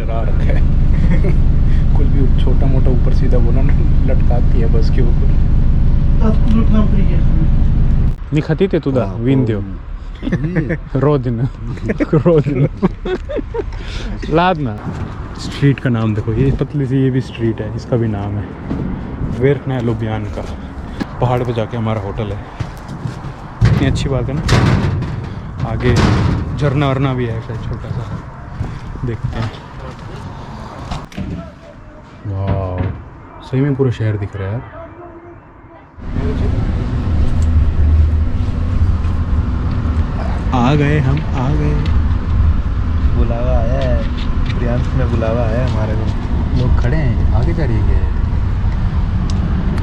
डरा रखा है। कुछ भी छोटा मोटा ऊपर सीधा बोला ना लटकाती है बस के ऊपर। नहीं खाती थे तुदा विंध्यो रोदिन रोदिन लादना। स्ट्रीट का नाम देखो, ये पतली सी ये भी स्ट्रीट है, इसका भी नाम है वेरखना लुबियान का। पहाड़ पे जाके हमारा होटल है, इतनी अच्छी बात है ना। आगे झरना वरना भी है शायद छोटा सा, देखते हैं। वाह सही में पूरा शहर दिख रहा है यार। आ गए हम, आ गए। बुलावा आया है, ब्रियांस में बुलावा आया है हमारे को। लोग खड़े हैं, आगे जा रही है।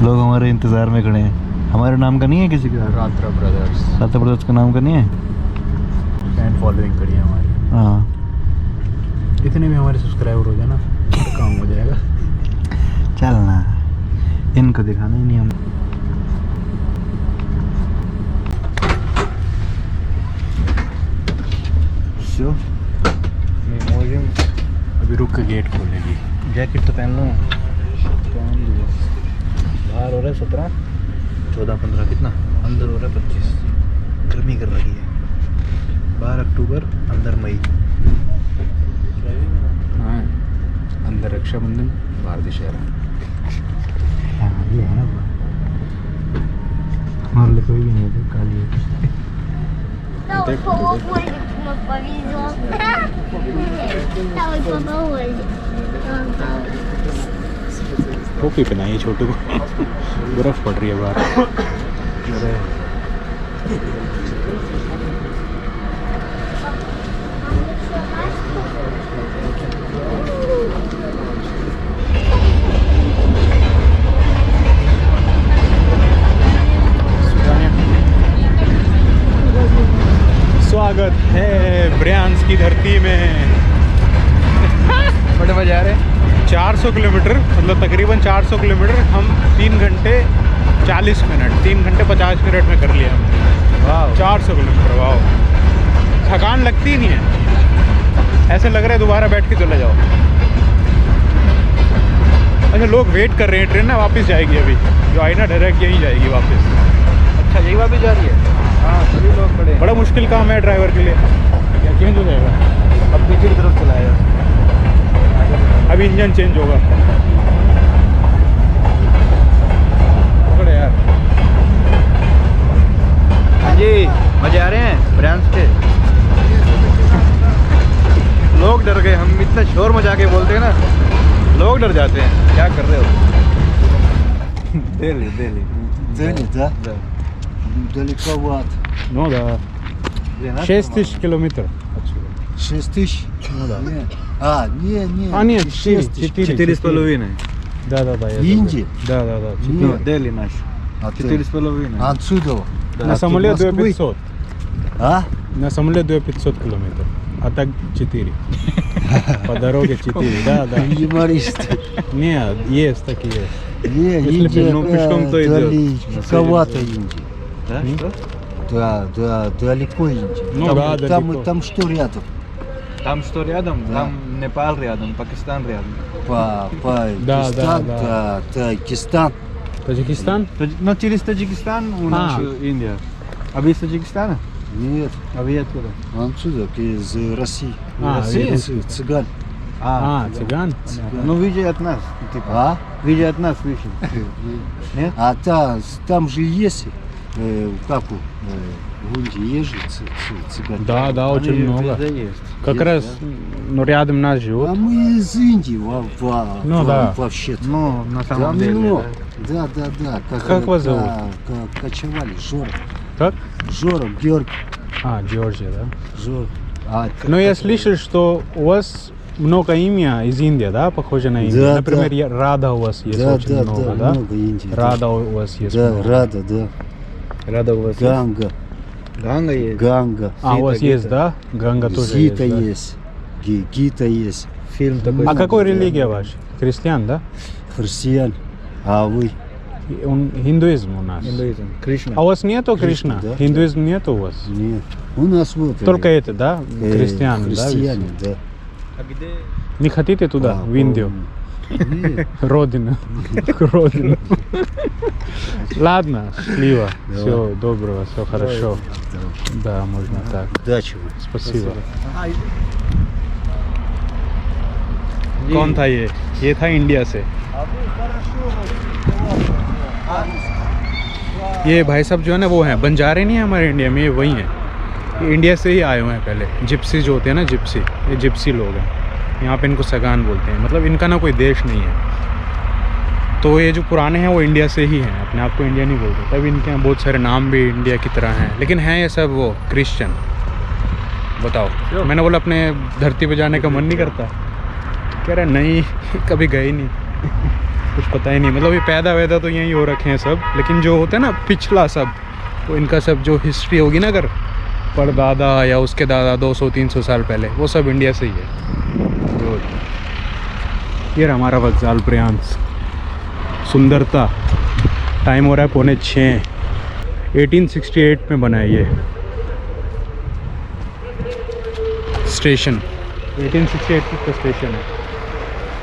लोग हमारे इंतज़ार में खड़े हैं। हमारे नाम का नहीं है किसी का? रात्रा ब्रदर्स। रात्रा ब्रदर्स का नाम का नहीं है? फैन फॉलोइंग करी है हमारी। हाँ, इतने भी हमारे सब्सक्राइबर हो जाए ना तो काम हो जाएगा। चलना, इनको दिखाना ही नहीं हम। शो मेमोरियम अभी रुक के गेट खोलेगी। जैकेट तो पहन लो। पहन लिया। बाहर हो रहा है 17, 14, 15 कितना? अंदर हो रहा है 25। गर्मी कर रही है। 12 अक्टूबर, अंदर मई। हाँ अंदर रक्षाबंधन, बाहर दशहरा। हाँ ये है ना, हमारे लिए कोई भी नहीं है काली है। टोपी पहनाई है छोटू को। बर्फ पड़ रही है बाहर। स्वागत है ब्रियांस की धरती में। बड़े मजा आ रहे हैं। 400 किलोमीटर, मतलब तकरीबन 400 किलोमीटर हम 3 घंटे 40 मिनट, 3 घंटे 50 मिनट में कर लिया हमने। वाह, 400 किलोमीटर। वाह, थकान लगती नहीं है, ऐसे लग रहा है दोबारा बैठ के चले जाओ। अच्छा लोग वेट कर रहे हैं, ट्रेन ना वापस जाएगी अभी, जो आई ना डायरेक्ट यहीं जाएगी वापस। अच्छा यही वापस जा रही है? हाँ, सभी लोग खड़े हैं। बड़ा मुश्किल काम है ड्राइवर के लिए। क्या चेंज हो जाएगा? अब पीछे की तरफ चलाएगा। अभी इंजन चेंज होगा। पकड़े यार। हाँ जी, मजे आ रहे हैं ब्रियांस के? लोग डर गए, हम इतना शोर मचा के बोलते हैं ना, लोग डर जाते हैं। क्या कर रहे हो? दिल्ली दिल्ली Дели, да? Да. Далековато. Ну да. 6000 километров отсюда. 6000? Ну да. Нет. Не. А нет, 4,5. Да. Индия? Да. Ну, Дели наш. А ты? 4,5. Отсюда? На самолет Москвы? 2500. А? На самолет 2500 километров. А так 4. По дороге 4. Да. Юморист. Нет, есть такие. Не, Если Индия, ну, пешком то идет. далековато Индия. Да? Что? Да, далеко Индия. Ну да, далеко. Там что рядом? Там что рядом? Да. Там Непал рядом, Пакистан рядом. Пакистан, да. Таджикистан. Таджикистан? Но через Таджикистан у нас Индия. А вы из Таджикистана? Нет, А вы откуда? отсюда, из России. Россия? Цыган. Цыган? Ну вы же от нас. Типа. А? Вы же от нас вышли. Нет? А там же есть, в Индии есть же цыгане. Да, очень Они много. везде есть. Как Есть, раз, да? ну, рядом нас А живут. мы из Индии Ну да. вообще-то. Ну, на самом деле. Давно. Да. Да. Как вас зовут? Кочевали. Жора. Как? Жора, Георгий. Джорджия, да? Жора. Но я слышал, что у вас много имя из Индии, да? Похоже на Индию. Да, Например, да. Рада у вас есть Да, очень много, да? много Индии. Рада у вас есть Да, много. Рада, да. Рада у вас есть? Ганга. Ганга есть. Ганга. У вас Гита. есть, да? Ганга тоже Гита есть, да? есть. Гита есть. Фильм такой. А какой Да. религия ваша? Христиан, да? Христиан. А вы? Индуизм у нас. Индуизм. Кришна. А у вас нету Кришна? да. Индуизм нету у вас? Нет. У нас вот. Только это, да? Христиане, да? Христиане, везде? да. А где Не хотите туда? А, В Индию? Нет. Родина. Родина. Ладно, счастливо. Давай. Всего доброго, все хорошо. Да, можно так. Удачи вам. Спасибо. जी। कौन था ये? ये था इंडिया से। ये भाई साहब जो है ना वो हैं बंजारे, नहीं है हमारे इंडिया में, ये वही हैं। ये इंडिया से ही आए हुए हैं पहले। जिप्सी जो होते हैं ना, जिप्सी, ये जिप्सी लोग हैं। यहाँ पे इनको सगान बोलते हैं। मतलब इनका ना कोई देश नहीं है। तो ये जो पुराने हैं वो इंडिया से ही हैं, अपने आप को इंडिया नहीं बोलते। तब इनके यहाँ बहुत सारे नाम भी इंडिया की तरह हैं, लेकिन हैं ये सब वो क्रिश्चियन। बताओ, मैंने बोला अपने धरती पे जाने का मन नहीं करता। कह रहा नहीं, कभी गए ही नहीं, कुछ पता ही नहीं। मतलब ये पैदा वैदा तो यहीं हो रखे हैं सब, लेकिन जो होता है ना पिछला सब, वो इनका सब जो हिस्ट्री होगी ना, अगर परदादा या उसके दादा 200-300 साल पहले, वो सब इंडिया से ही है। ये रहा हमारा वक्जाल प्रयांस, सुंदरता। टाइम हो रहा है 5:45। 1868 में बना है ये स्टेशन। 1868 का स्टेशन है।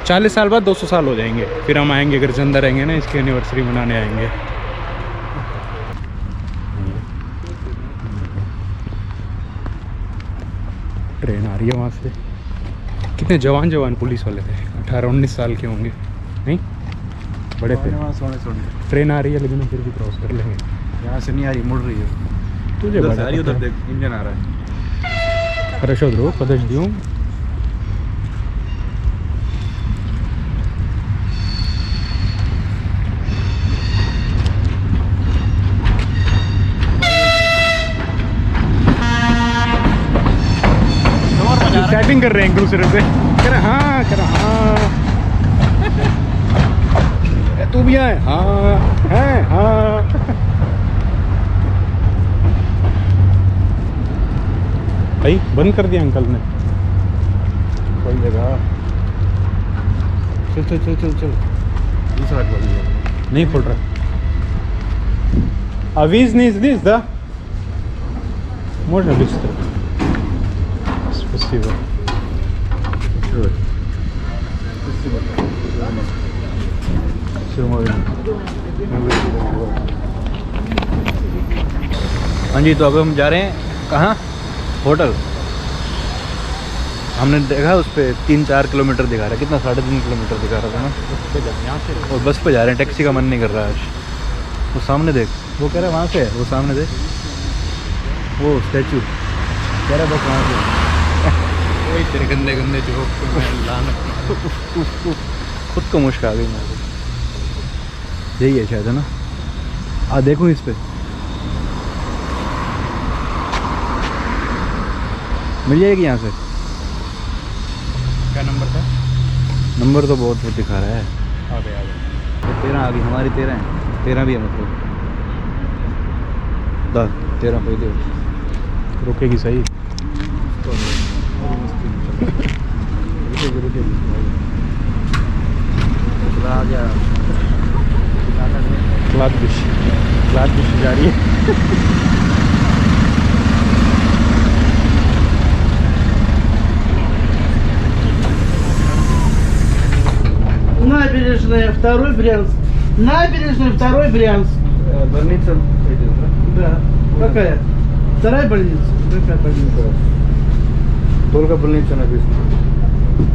40 साल बाद 200 साल हो जाएंगे, फिर हम आएंगे, अगर जिंदा रहेंगे ना, इसकी एनिवर्सरी मनाने आएंगे। ट्रेन आ रही है वहाँ से। कितने जवान जवान पुलिस वाले थे, 18-19 साल के होंगे, नहीं बड़े थे। सोने ट्रेन आ रही है, लेकिन हम फिर भी क्रॉस कर लेंगे। यहाँ से नहीं आ रही, मुड़ रही है। तुझे उधर बड़ा से आ रही है, पता उधर है। देख इंजन आ रहा है। Хорошо, друг, подождем. चैटिंग कर रहे हैं एक दूसरे से, कह रहे हाँ, कह रहे हाँ। ए, तू भी आए? हाँ है, हाँ। भाई बंद कर दिया अंकल ने। कोई जगह चल चल चल चल चल, दूसरा खोल दिया। नहीं खोल रहा। Aviz здесь, да? Можно быстро? Спасибо. हाँ जी, तो अब हम जा रहे हैं कहाँ? होटल। हमने देखा उस पर 3-4 किलोमीटर दिखा रहा है, कितना 3.5 किलोमीटर दिखा रहा था ना। यहाँ से और बस पे जा रहे हैं, टैक्सी का मन नहीं कर रहा है आज। वो सामने देख, वो कह रहा है वहाँ से है, वो सामने देख, वो स्टैचू कह रहा है बस वहाँ से। वही तेरे गंदे गंदे जो खुद को मुश्क आ गई मेरे को। यही है शायद, है ना? आ देखो इस पे, मिल जाएगी यहाँ से। क्या नंबर था? नंबर तो बहुत दिखा रहा है। आ गया, आ गया। 13 आ गई, हमारी 13 है, 13 भी है मतलब 13 कोई दे। रुकेगी सही। आ गया क्लास डिश जा रही है। Набережная, второй Брянск. Набережная, второй Брянск. больница Да. Какая? Вторая больница? Какая больница? только больница написано.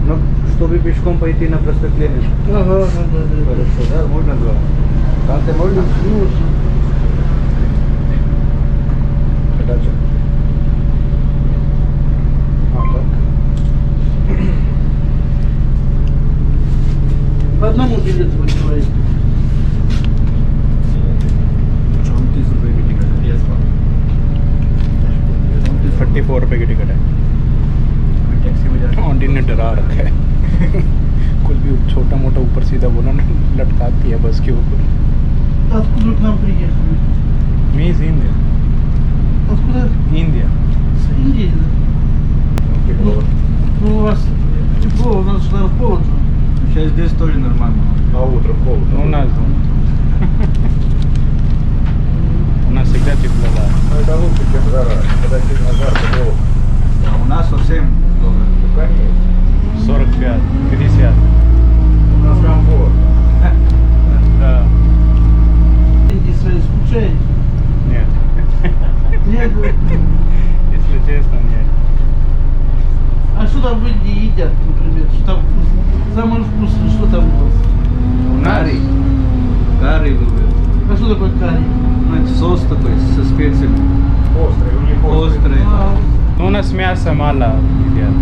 Но чтобы пешком пойти на проспект Ленина. Ага, да. Хорошо, да? Можно два? Карты можно? Можно. Дальше. Так. По одному билету выбивает. 34 रुपये की टिकट है। 34 रुपये की टिकट है। टैक्सी में जा ऑन्टी ने डरा रखा है। कुछ भी छोटा मोटा ऊपर सीधा बोला ना, लटकाती है बस के ऊपर। Откуда к нам приехали? मैं इस इंडिया। Откуда? इंडिया। С Индии, да? Ну, у вас тепло, у нас же, наверное, холодно. Сейчас здесь тоже нормально. А утром холодно. Ну, у нас всегда тепло, да. Ну, это лучше, чем жара. Когда сильно жарко, холодно. А у нас совсем добро. 45. мало едят.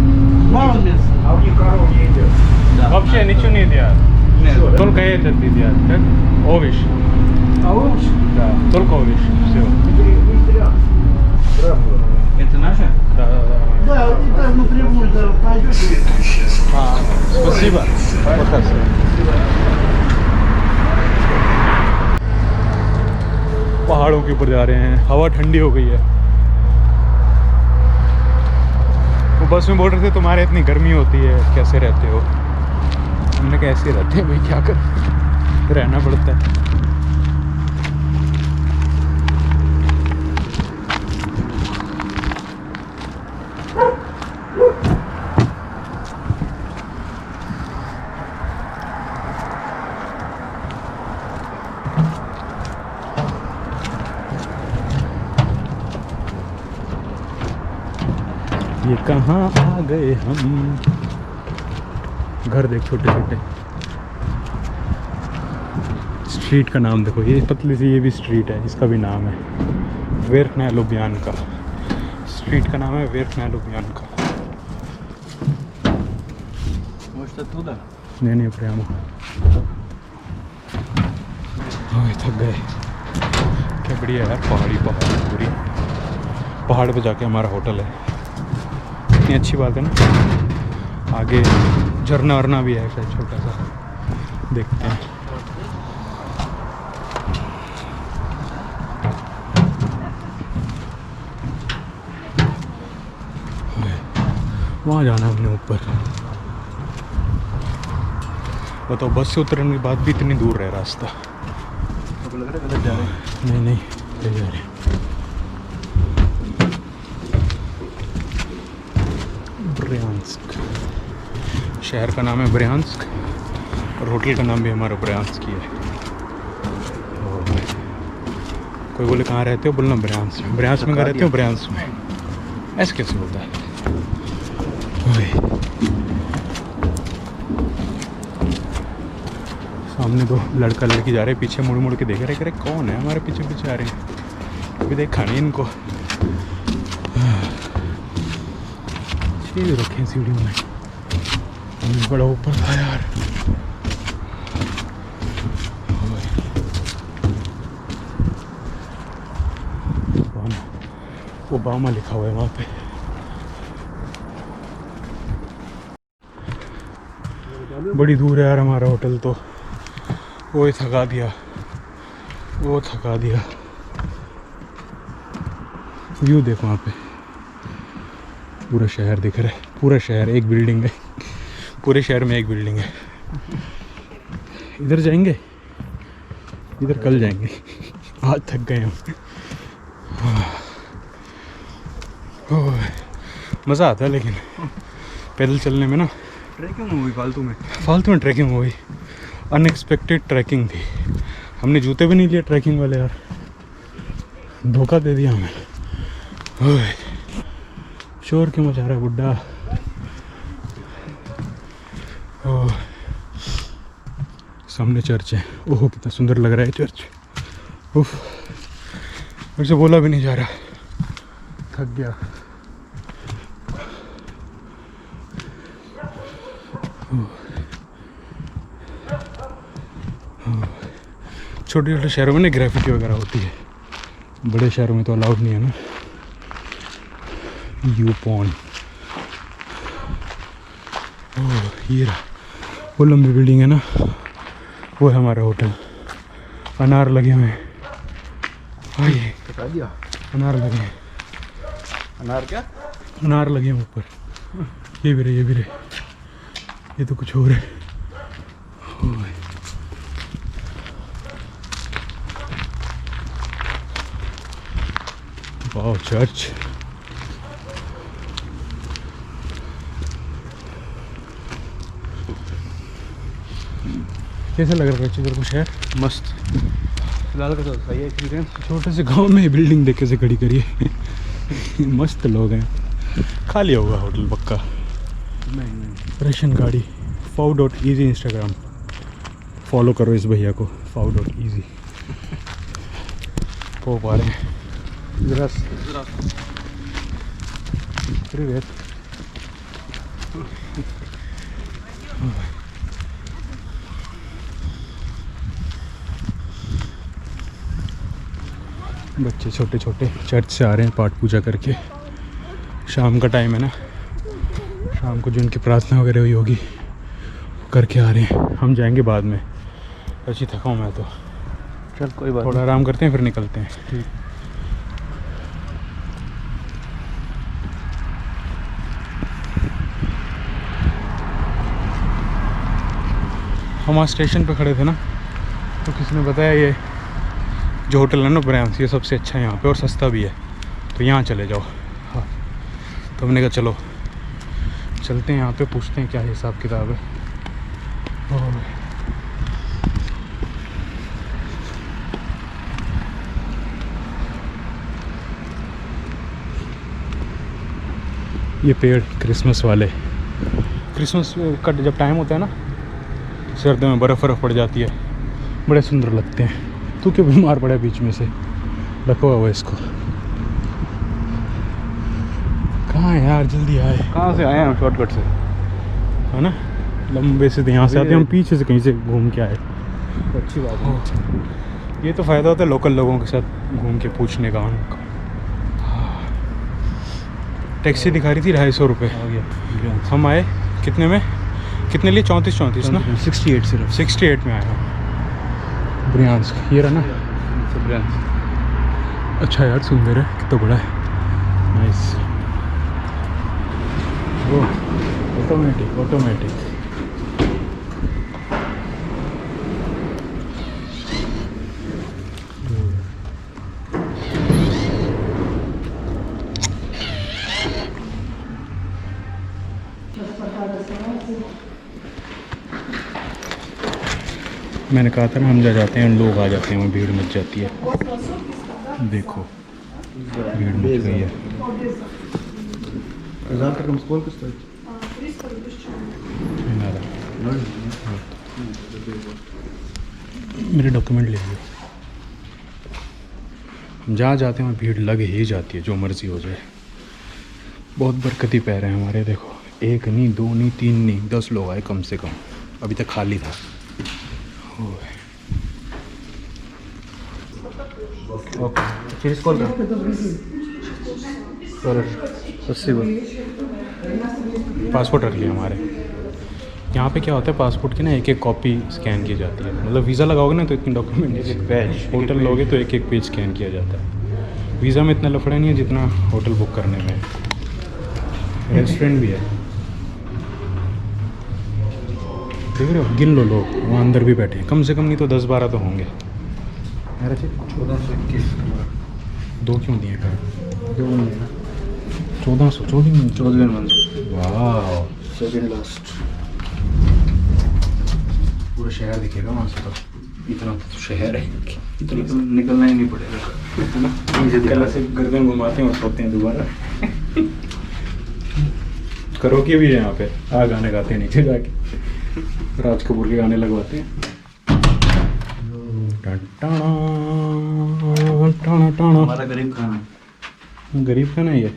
Мало мяса. А у них коров не идет. Да. Вообще ничего не едят. Нет. Только этот едят. Как? Овощи. А овощи? Да, только овощи. Все. Это наше? Да, да, да. Да, вот и так напрямую да, пойдете. Спасибо. Пока. पहाड़ों के ऊपर जा रहे हैं, हवा ठंडी हो गई है। वो बस में बोल रहे थे तुम्हारे इतनी गर्मी होती है, कैसे रहते हो? हमने कैसे रहते हैं भाई, क्या कर, रहना पड़ता है। ये कहाँ आ गए हम? घर देख छोटे छोटे। स्ट्रीट का नाम देखो, ये पतली सी ये भी स्ट्रीट है, इसका भी नाम है वेरखना लुबियानका। स्ट्रीट का नाम है वेरखना लुबियानका। Может оттуда? नहीं नहीं प्रेम। ओए थक गए। क्या बढ़िया यार, पहाड़ी पूरी। पहाड़ पे जाके हमारा होटल है, इतनी अच्छी बात है ना। आगे झरना वरना भी है शायद, छोटा सा, देखते हैं। वहाँ जाना है हमने ऊपर। बताओ, बस से उतरने के बाद भी इतनी दूर है रास्ता। अब लग रहा है गलत जा रहे हैं। नहीं नहीं, ले जा रहे हैं। ब्रियांस्क शहर का नाम है, ब्रियांस्क, और होटल का नाम भी हमारा ब्रियांस्क ही है। और कोई बोले कहाँ रहते हो, बोलना ब्रियांस्क में। ब्रियांस्क में कहाँ रहते हो? ब्रियांस्क में। ऐसे कैसे बोलता है? सामने दो लड़का लड़की जा रहे हैं, पीछे मुड़ मुड़ के देख रहे हैं, कौन है हमारे पीछे पीछे आ रहे हैं। अभी देखा नहीं इनको। सीढ़ी रखे सीढ़ी में, बड़ा ऊपर था यार। ओबामा लिखा हुआ है वहाँ पे। बड़ी दूर है यार हमारा होटल तो। वो थका दिया, वो थका दिया। व्यू देखो वहाँ पे, पूरा शहर दिख रहा है। पूरा शहर, एक बिल्डिंग है, पूरे शहर में एक बिल्डिंग है। इधर जाएंगे, इधर कल जाएंगे। आज थक गए हम। मज़ा आता है लेकिन पैदल चलने में ना। ट्रैकिंग हो गई फालतू में ट्रैकिंग हो गई, अनएक्सपेक्टेड ट्रैकिंग थी। हमने जूते भी नहीं लिए ट्रैकिंग वाले यार, धोखा दे दिया हमें। ओए शोर क्यों मचा रहा है बुड्ढा? ओह सामने चर्च है। ओह कितना सुंदर लग रहा है चर्च। उफ, मेरे से बोला भी नहीं जा रहा, थक गया। छोटे छोटे शहरों में ना ग्रेफिटी वगैरह होती है, बड़े शहरों में तो अलाउड नहीं है ना। यू पॉन्ड, ओह ये रहा, वो लंबी बिल्डिंग है ना, वो है हमारा होटल। अनार लगे हुए हैं, ये बता दिया। अनार लगे हैं, अनार क्या? अनार लगे हैं ऊपर। ये भी रहे, ये भी रहे, ये तो कुछ और है। ओह वाह चर्च। कैसा लग रहा है इधर को शहर? मस्त। फिलहाल का तो सही है एक्सपीरियंस। छोटे से गांव में बिल्डिंग देख कैसे खड़ी करी है। मस्त लोग हैं। खाली होगा होटल पक्का। नहीं रशियन गाड़ी। faw.easy इंस्टाग्राम फॉलो करो इस भैया को, faw.easy। पा रहे हैं। Привет. बच्चे छोटे छोटे चर्च से आ रहे हैं पाठ पूजा करके। शाम का टाइम है ना, शाम को जो उनकी प्रार्थना वगैरह हुई होगी करके आ रहे हैं। हम जाएंगे बाद में, अच्छी थका हूँ मैं तो। चल कोई बात थोड़ा आराम करते हैं फिर निकलते हैं। ठीक। हम वहाँ स्टेशन पे खड़े थे ना, तो किसी ने बताया ये जो होटल है ना ब्रांस, ये सबसे अच्छा है यहाँ पे और सस्ता भी है, तो यहाँ चले जाओ। हाँ, तो हमने कहा चलो चलते हैं यहाँ पे, पूछते हैं क्या हिसाब किताब है। ये पेड़ क्रिसमस वाले, क्रिसमस का जब टाइम होता है ना, सर्दियों में बर्फ़ पड़ जाती है, बड़े सुंदर लगते हैं। तू क्यों बीमार पड़ा बीच में से, रखा हुआ इसको। कहाँ है यार, जल्दी आए। कहाँ से आए हम? शॉर्टकट से है ना, लंबे से यहाँ से आते हैं हम, पीछे से कहीं से घूम के आए। अच्छी बात है। ये तो फ़ायदा होता है लोकल लोगों के साथ घूम के पूछने का उनका। टैक्सी दिखा रही थी 250 रुपये। आ गया हम आए कितने में, कितने लिए? 34 ना, 68 सिर्फ। 68 में आया हूँ ब्रियांस। ये रहा ना, अच्छा यार, सुंदर है, कितना बड़ा है, नाइस। वो ऑटोमेटिक मैंने कहा था ना, हम जाते हैं लोग आ जाते हैं, वहाँ भीड़ मच जाती है। देखो भीड़ मच गई है। मेरे डॉक्यूमेंट ले लियो। हम जहाँ जाते हैं वहाँ भीड़ लग ही जाती है, जो मर्जी हो जाए। बहुत बरकती पैर हैं हमारे। देखो, 1 नहीं, 2 नहीं, 3 नहीं, 10 लोग आए कम से कम। अभी तक खाली था। ओके, चीज़ कॉल कर। पासपोर्ट रख लिया हमारे। यहाँ पे क्या होता है, पासपोर्ट की ना एक एक कॉपी स्कैन की जाती है। मतलब वीज़ा लगाओगे ना तो इतनी डॉक्यूमेंट, एक पेज, होटल लोगे तो एक एक पेज स्कैन किया जाता है। वीज़ा में इतना लफड़ा नहीं है जितना होटल बुक करने में। रेस्टोरेंट भी है, देख रहे हो, गिन लो लोग वहाँ अंदर भी बैठे हैं, कम से कम नहीं तो 10-12 तो होंगे। मेरा चेक 1421। 2 क्यों दिए कर? 1400, 14 मंजिल। वाह, सेकंड लास्ट। पूरा शहर दिखेगा वहाँ से। तो इतना तो शहर है, निकलना ही नहीं पड़ेगा। कल से गर्दन घुमाते हैं और सोते हैं दोबारा। करोके भी है यहाँ पे, गाने गाते हैं नीचे जाके, राज कपूर के गाने लगवाते हैं। हमारा गरीब खाना। गरीब खाना ये।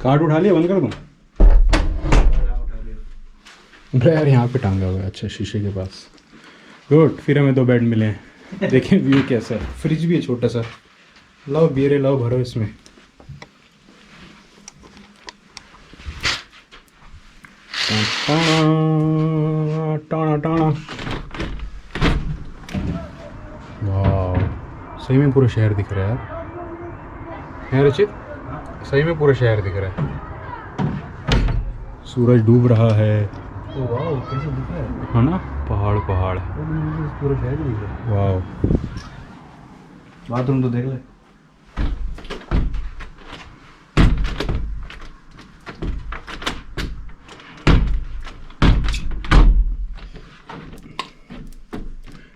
कार्ड उठा लिया, बंद कर दूँ? यार यहाँ पे टांगा हुआ है, अच्छा, शीशे के पास। गुड, फिर हमें 2 बेड मिले हैं। देखें व्यू कैसा है। फ्रिज भी है छोटा सा। लाओ बीरे लाओ, भरो इसमें। टाना टाना। वाह, सही में पूरा शहर दिख रहा है यार रचित, सही में पूरा शहर दिख रहा है। सूरज डूब रहा है। वाह, कैसे दिख रहा है ना, पहाड़ पहाड़, पूरा शहर दिख रहा है। वाह। बाथरूम तो देख ले।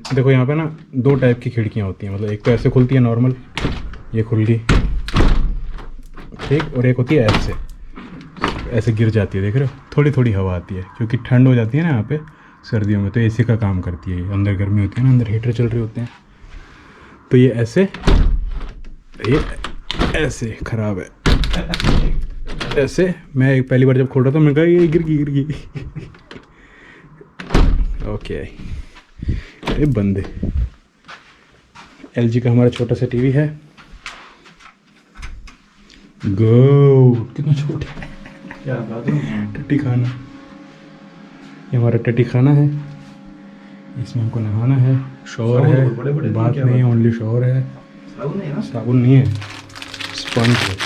देखो यहाँ पे ना 2 टाइप की खिड़कियाँ होती हैं। मतलब एक तो ऐसे खुलती है नॉर्मल, ये खुल गई, ठीक, और एक होती है ऐसे, ऐसे गिर जाती है। देख रहे हो, थोड़ी थोड़ी हवा आती है, क्योंकि ठंड हो जाती है ना यहाँ पे सर्दियों में, तो एसी का काम करती है। अंदर गर्मी होती है ना, अंदर हीटर चल रहे होते हैं, तो ये ऐसे, ये ऐसे ख़राब है। ऐसे मैं पहली बार जब खोल रहा था मैं कहा ये गिर गई ओके अरे बंद है। LG का हमारा छोटा सा टीवी है। गो कितना छोटा है। क्या बाथरूम? टट्टी खाना, ये हमारा टट्टी खाना है। इसमें हमको नहाना है। शॉवर है, बड़े-बड़े बात क्या नहीं, बात? ओनली शॉवर है। साबुन नहीं है ना? साबुन नहीं है, स्पंज है।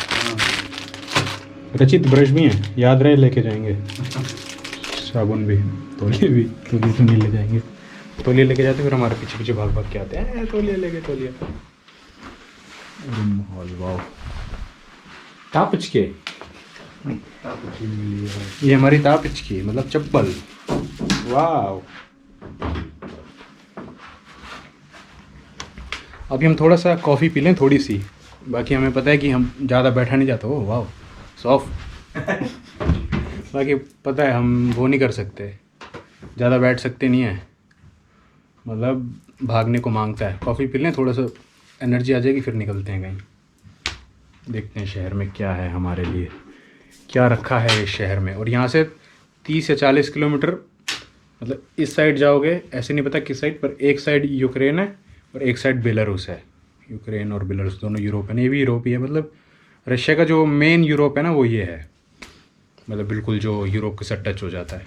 रचित ब्रश भी है, याद रहे लेके जाएंगे। साबुन भी, तौलिए भी, तौलिए तो नहीं ले जाएंगे। तौलिए लेके जाते फिर हमारे पीछे पीछे भाग भाग के आते हैं तौलिए लेके तौलिए। माहौल वाओ तापचके, ये हमारी तापचकी मतलब चप्पल। वाओ अभी हम थोड़ा सा कॉफ़ी पी लें, थोड़ी सी। बाकी हमें पता है कि हम ज़्यादा बैठा नहीं जाता। ओ वाह सॉफ्ट बाकी पता है हम वो नहीं कर सकते, ज़्यादा बैठ सकते नहीं हैं, मतलब भागने को मांगता है। कॉफ़ी पी लें, थोड़ा सा एनर्जी आ जाएगी, फिर निकलते हैं कहीं। देखते हैं शहर में क्या है हमारे लिए, क्या रखा है इस शहर में। और यहाँ से 30 या 40 किलोमीटर, मतलब इस साइड जाओगे, ऐसे नहीं पता किस साइड, पर एक साइड यूक्रेन है और एक साइड बेलारूस है। यूक्रेन और बेलारूस दोनों यूरोप है, ये भी यूरोप ही है। मतलब रशिया का जो मेन यूरोप है ना वो ये है, मतलब बिल्कुल जो यूरोप के साथ टच हो जाता है।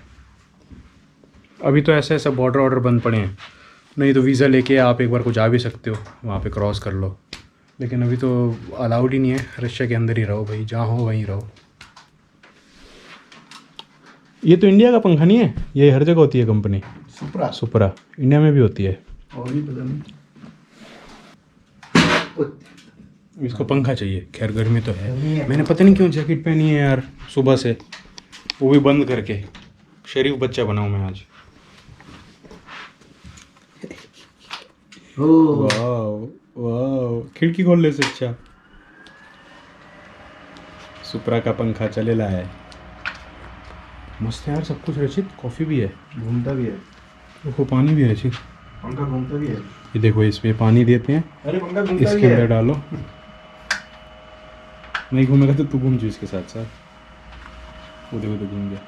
अभी तो ऐसा बॉर्डर ऑर्डर बंद पड़े हैं, नहीं तो वीज़ा लेके आप एक बार को जा भी सकते हो, वहाँ पे क्रॉस कर लो। लेकिन अभी तो अलाउड ही नहीं है, रशिया के अंदर ही रहो भाई, जहाँ हो वहीं रहो। ये तो इंडिया का पंखा नहीं है, ये हर जगह होती है कंपनी सुपरा इंडिया में भी होती है। और भी पता नहीं। इसको पंखा चाहिए, खैर गर्मी तो है। मैंने पता नहीं क्यों जैकेट पहनी है यार सुबह से, वो भी बंद करके। शरीफ बच्चा बनाऊँ मैं आज। वाह वाह, खिड़की खोल ले से अच्छा। सुपरा का पंखा चलेला है, मस्त है यार सब कुछ। रचित कॉफ़ी भी है, घूमता भी है, देखो पानी भी है रचित, पंखा घूमता भी है। ये देखो इसमें पानी देते हैं, अरे पंखा घूमता भी इसके अंदर है। डालो। नहीं घूमेगा तो तू घूम जो इसके साथ साथ, वो देखो तो घूम गया।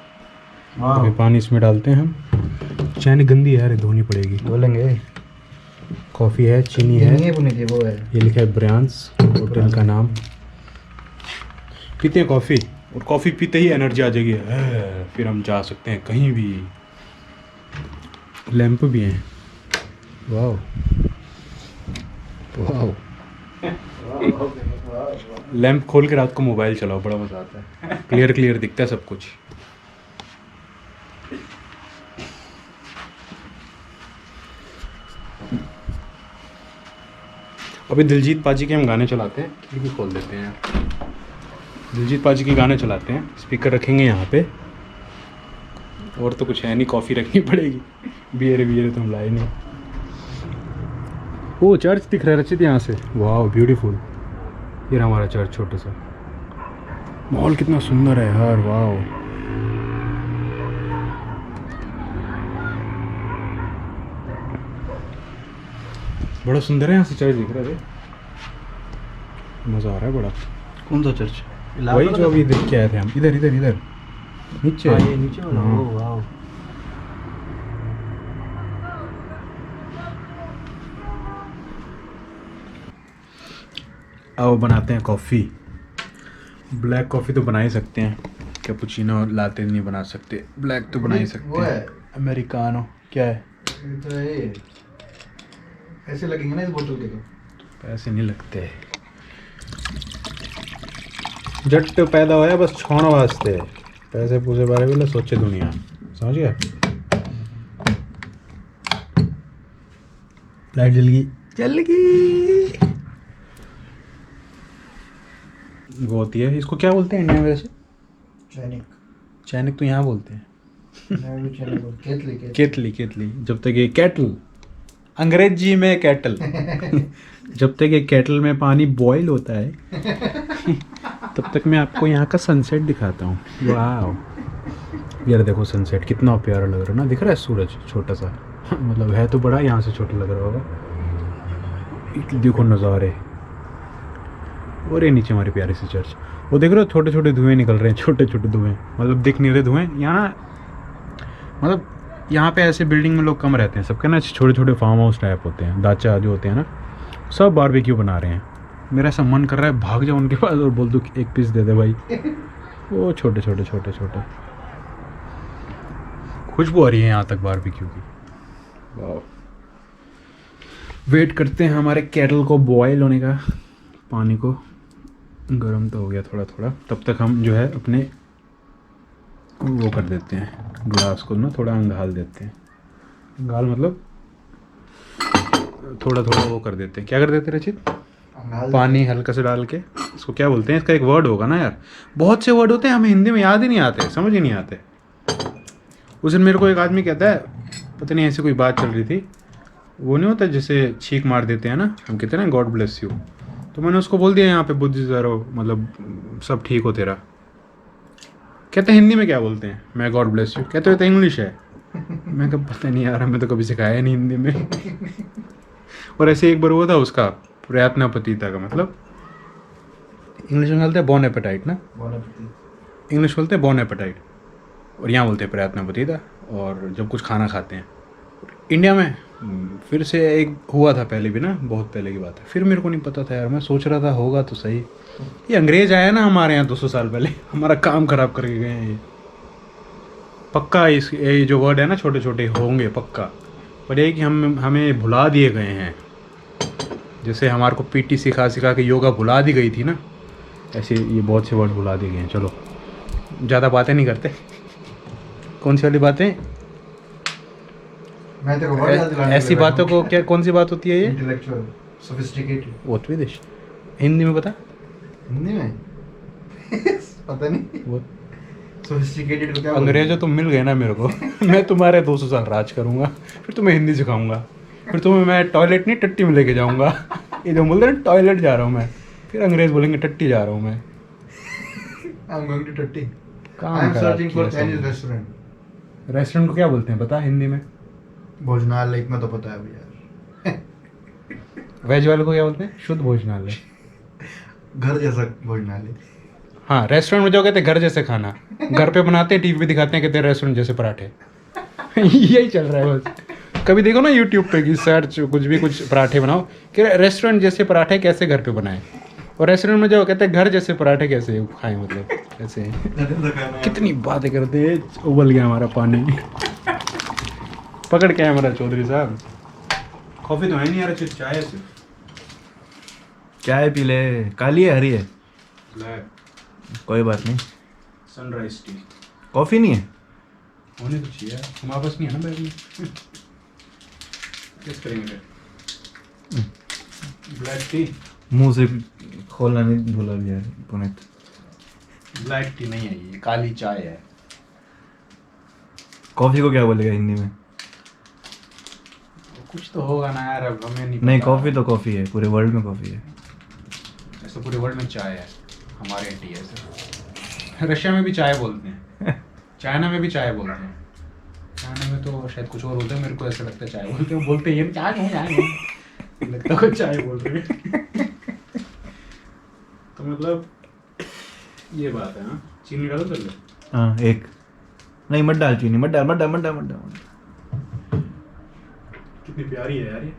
हाँ अभी पानी इसमें डालते हैं हम। चैन गंदी है यार, धोनी पड़ेगी। बोलेंगे कॉफ़ी है, चीनी है, ये बुनी थी वो है। ये लिखा है ब्रांड्स होटल का नाम। पीते हैं कॉफ़ी, और कॉफ़ी पीते ही एनर्जी आ जाएगी, फिर हम जा सकते हैं कहीं भी। लैंप भी हैं, वाह वाह। लैंप खोल के रात को मोबाइल चलाओ, बड़ा मज़ा आता है, क्लियर क्लियर दिखता है सब कुछ। अभी दिलजीत पाजी के हम गाने चलाते हैं, खिड़की खोल देते हैं। दिलजीत पाजी के गाने चलाते हैं, स्पीकर रखेंगे यहाँ पे, और तो कुछ है नहीं, कॉफ़ी रखनी पड़ेगी। बियर तो हम लाए नहीं। वो चर्च दिख रहा है रचित यहाँ से, वाह ब्यूटीफुल। ये रहा हमारा चर्च छोटा सा, माहौल कितना सुंदर है यार, वाह। बड़ा सुंदर है यहाँ से चर्च दिख रहा है, मज़ा आ रहा है बड़ा। कौन सा चर्च? वही जो अभी देख के आए थे हम, इधर इधर इधर नीचे। हाँ, ये नीचे वाला। हाँ। Oh wow. अब बनाते हैं कॉफ़ी। ब्लैक कॉफ़ी तो बना ही सकते हैं, कैपुचिनो लाते नहीं बना सकते, ब्लैक तो बना ही सकते वो हैं। है। अमेरिकानो क्या है? तो ये ऐसे लगेंगे ना इस बोतल के तो। पैसे नहीं लगते, जट पैदा होया बस छोड़ वास्ते, पैसे पूसे बारे में सोचे दुनिया, समझ गया? लाइट जल गई। वो होती है, इसको क्या बोलते हैं इंडिया में वैसे? चैनिक। चैनिक तो यहाँ बोलते हैं। मैं भी चैनिक बोल, केतली केतली। जब तक ये कैटल, अंग्रेजी में कैटल। जब तक ये कैटल में पानी बॉईल होता है तब तक मैं आपको यहाँ का सनसेट दिखाता हूँ। वाह यार देखो सनसेट कितना प्यारा लग रहा है ना, दिख रहा है सूरज छोटा सा। मतलब है तो बड़ा, यहाँ से छोटा लग रहा होगा। देखो नज़ारे, और ये नीचे हमारी प्यारी सी चर्च। वो देख रहे हो छोटे छोटे धुएं निकल रहे हैं, छोटे छोटे धुएं, मतलब दिख नहीं रहे धुएं यहाँ ना। मतलब यहाँ पे ऐसे बिल्डिंग में लोग कम रहते हैं, सबके ना छोटे छोटे फार्म हाउस टाइप होते हैं, दाचा जो होते हैं ना, सब बारबेक्यू बना रहे हैं। मेरा ऐसा मन कर रहा है भाग जाओ उनके पास और बोल दूँ एक पीस दे दे भाई। वो छोटे छोटे छोटे छोटे, खुशबू आ रही है यहाँ तक बारबेक्यू की। वाह। वेट करते हैं हमारे केटल को बॉयल होने का, पानी को गर्म तो हो गया थोड़ा थोड़ा, तब तक हम जो है अपने वो कर देते हैं, ग्लास को ना थोड़ा अंगाल देते हैं। अंगाल मतलब थोड़ा थोड़ा वो कर देते हैं। क्या कर देते हैं रचित? पानी हल्का से डाल के, इसको क्या बोलते हैं? इसका एक वर्ड होगा ना यार, बहुत से वर्ड होते हैं हमें हिंदी में याद ही नहीं आते, समझ ही नहीं आते। उस दिन मेरे को एक आदमी कहता है, पता नहीं ऐसी कोई बात चल रही थी, वो नहीं होता जैसे छींक मार देते हैं ना, हम कहते हैं ना गॉड ब्लेस यू, तो मैंने उसको बोल दिया यहाँ पे बुद्धि ज़रो, मतलब सब ठीक हो तेरा। कहते हैं हिंदी में क्या बोलते हैं? मैं गॉड ब्लेस यू कहते हो तो इंग्लिश है। मैं कब पता नहीं यार, हमें तो कभी सिखाया नहीं हिंदी में। और ऐसे एक बार हुआ था उसका प्रयत्न पतिता का मतलब इंग्लिश में बोलते हैं बॉन एपेटाइट ना, इंग्लिश बोलते हैं बॉन एपेटाइट और यहाँ बोलते हैं प्रयत्न पतिता। और जब कुछ खाना खाते हैं इंडिया में, फिर से एक हुआ था पहले भी ना, बहुत पहले की बात है, फिर मेरे को नहीं पता था यार, मैं सोच रहा था होगा तो सही। ये अंग्रेज आया ना हमारे यहाँ 200 साल पहले, हमारा काम खराब करके गए हैं ये पक्का। इस ये जो वर्ड है ना छोटे छोटे होंगे पक्का, पर ये कि हमें भुला दिए गए हैं। जैसे हमारे को पीटी सिखा सिखा के योगा भुला दी गई थी ना, ऐसे ये बहुत से वर्ड भुला दिए गए हैं। चलो ज़्यादा बातें नहीं करते। कौन सी वाली बातें? मैं तेरे को वर्ड याद दिलाने ऐसी बातों को क्या, कौन सी बात होती है ये? Intellectual sophisticated. व्हाट विदेश हिंदी में बता। हिंदी में पता नहीं वो सोफिस्टिकेटेड को क्या अंग्रेजों तुम मिल गए ना मेरे को। मैं तुम्हारे 200 साल राज करूंगा, फिर तुम्हें हिंदी सिखाऊंगा, फिर तुम्हें मैं टॉयलेट नहीं टट्टी में लेके जाऊंगा। ये जो बोलते हैं टॉयलेट जा रहा हूँ मैं, फिर अंग्रेज बोलेंगे टट्टी जा रहा हूँ मैं। आई एम गोइंग टू टट्टी। काम आई एम खराब सर्चिंग फॉर किया चाइनीज सबने। रेस्टोरेंट। रेस्टोरेंट को क्या बोलते हैं पता हिंदी में? भोजनालय, इतना तो पता है यार। वेज वाले को क्या बोलते हैं? शुद्ध भोजनालय। घर जैसा भोजनालय। हाँ, रेस्टोरेंट में जो कहते हैं घर जैसे खाना, घर पे बनाते हैं, टीवी पे दिखाते हैं, कहते हैं रेस्टोरेंट जैसे पराठे। यही चल रहा है बस। कभी देखो ना यूट्यूब पे कि सर्च कुछ पराठे बनाओ कि रेस्टोरेंट जैसे पराठे कैसे घर पे बनाए, और रेस्टोरेंट में जो कहते हैं घर जैसे पराठे कैसे खाएं, मतलब ऐसे। कितनी बातें करते हैं। उबल गया हमारा पानी। पकड़ के हमारा चौधरी साहब। कॉफ़ी तो है नहीं यार, चाय है सिर्फ। चाय पी ले, काली है हरी है? ब्लैक। कोई बात नहीं। Sunrise T. कॉफी नहीं है? होने तो चाहिए, हमारे पास नहीं है ना बैग में। किस करेंगे? Black T. मुंह से खोलना नहीं भूला भी यार पुनीत। ब्लैक टी नहीं है ये, काली चाय है। कॉफी को क्या बोलेगा हिंदी में? कुछ तो होगा ना यार, अब हमें नहीं नहीं, पता। कॉफी तो कॉफी है, पूरे वर्ल्ड में कॉफी है। ऐसे पूरे वर्ल्ड में चाय है, हमारे यहाँ टी है सर। रशिया में भी चाय बोलते हैं, चाइना में भी चाय बोलते हैं। चाइना में तो शायद कुछ और होता है, मेरे को ऐसा लगता है चाय बोलते हैं। बोलते हैं चाय है, लगता है चाय बोल रहे हैं। तो मतलब ये बात है। हाँ, चीनी डालो चल। हाँ एक, नहीं मत डाल चीनी, मत डाल मत डाल मत डाल मत डाल। कितनी प्यारी है यार ये।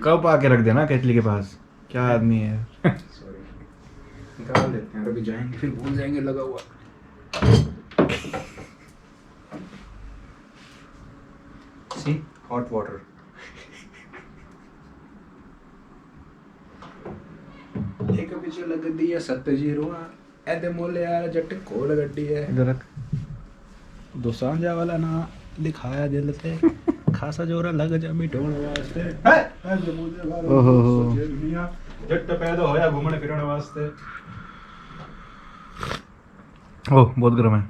कप आके रख देना केतली के पास, क्या आदमी है। सॉरी, निकाल देते हैं, अभी जाएंगे फिर भूल जाएंगे लगा हुआ। सी हॉट वाटर। एक पीछे लग दी है 70 ऐदे मोले यार जट कोल गड्डी है। इधर रख। दो सांझा वाला ना लिखाया दिल ते खासा जोरा लग जा मिटोण वास्ते। ओहो। जट पैदा होया घूमने फिरने वास्ते। ओह बहुत गर्म है।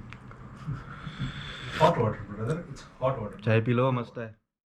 Hot water brother, it's hot water. चाय पी लो, मस्त है।